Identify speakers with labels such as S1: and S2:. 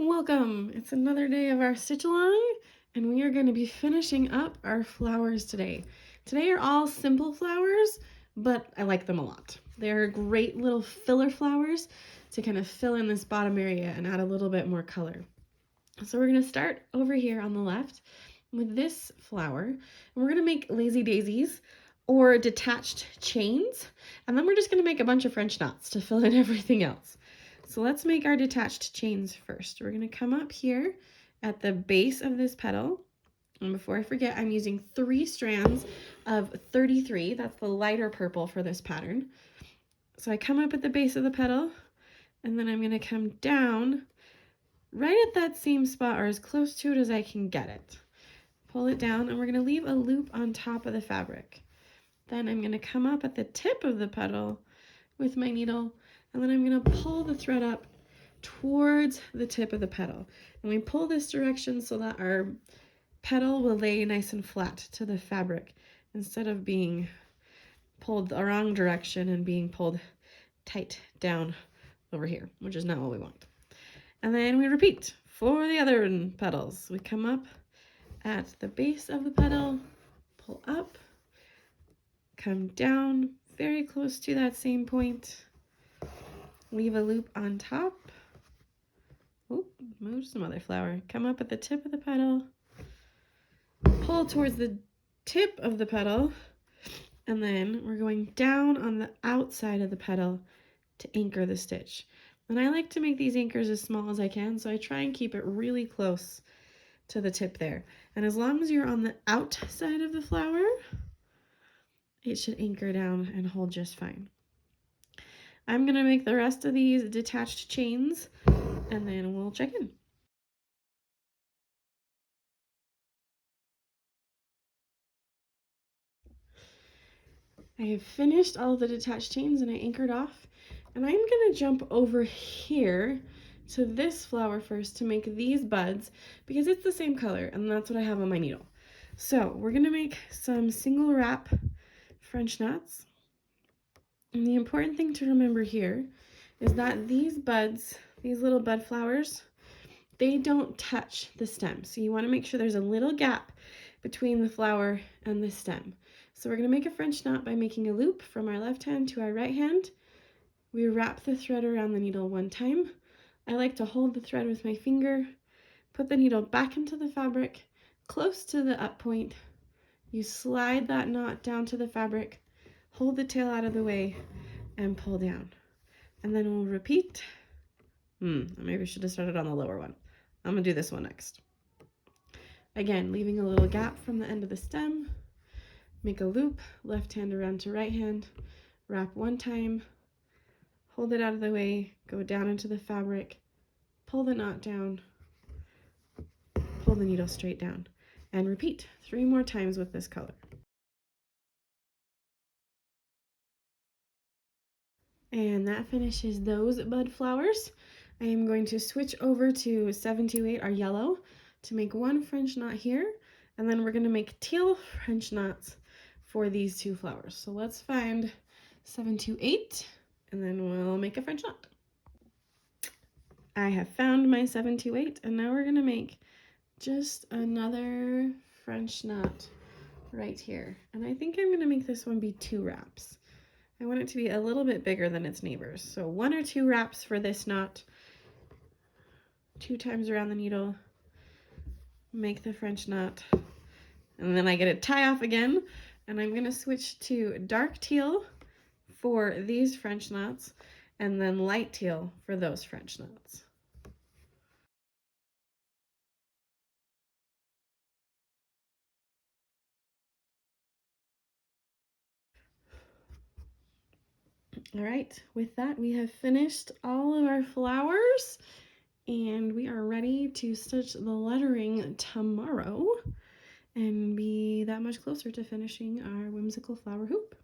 S1: Welcome! It's another day of our stitch along, and we are going to be finishing up our flowers today. Today are all simple flowers, but I like them a lot. They're great little filler flowers to kind of fill in this bottom area and add a little bit more color. So we're going to start over here on the left with this flower, and we're going to make lazy daisies or detached chains, and then we're just going to make a bunch of French knots to fill in everything else. So let's make our detached chains first. We're going to come up here at the base of this petal, and before I forget, I'm using 3 strands of 33. That's the lighter purple for this pattern. So I come up at the base of the petal, and then I'm going to come down right at that same spot, or as close to it as I can get it. Pull it down, and we're going to leave a loop on top of the fabric. Then I'm going to come up at the tip of the petal with my needle, and then I'm going to pull the thread up towards the tip of the petal. And we pull this direction so that our petal will lay nice and flat to the fabric instead of being pulled the wrong direction and being pulled tight down over here, which is not what we want. And then we repeat for the other petals. We come up at the base of the petal, pull up, come down very close to that same point, leave a loop on top. Oh, move some other flower. Come up at the tip of the petal, pull towards the tip of the petal, and then we're going down on the outside of the petal to anchor the stitch. And I like to make these anchors as small as I can, so I try and keep it really close to the tip there. And as long as you're on the outside of the flower, it should anchor down and hold just fine. I'm going to make the rest of these detached chains, and then we'll check in. I have finished all of the detached chains and I anchored off, and I'm going to jump over here to this flower first to make these buds because it's the same color and that's what I have on my needle. So we're going to make some single wrap French knots, and the important thing to remember here is that these buds, these little bud flowers, they don't touch the stem, so you want to make sure there's a little gap between the flower and the stem. So we're going to make a French knot by making a loop from our left hand to our right hand. We wrap the thread around the needle one time. I like to hold the thread with my finger, put the needle back into the fabric, close to the up point. You slide that knot down to the fabric, hold the tail out of the way, and pull down. And then we'll repeat. Maybe I should have started on the lower one. I'm going to do this one next. Again, leaving a little gap from the end of the stem. Make a loop, left hand around to right hand, wrap one time, hold it out of the way, go down into the fabric, pull the knot down, pull the needle straight down, and repeat 3 more times with this color. And that finishes those bud flowers. I am going to switch over to 728, our yellow, to make 1 French knot here, and then we're going to make teal French knots for these 2 flowers. So let's find 728, and then we'll make a French knot. I have found my 728, and now we're going to make just another French knot right here. And I think I'm going to make this one be 2 wraps. I want it to be a little bit bigger than its neighbors. So 1 or 2 wraps for this knot, 2 times around the needle, make the French knot, and then I get a tie off again, and I'm going to switch to dark teal for these French knots, and then light teal for those French knots. All right, with that, we have finished all of our flowers, and we are ready to stitch the lettering tomorrow and be that much closer to finishing our whimsical flower hoop.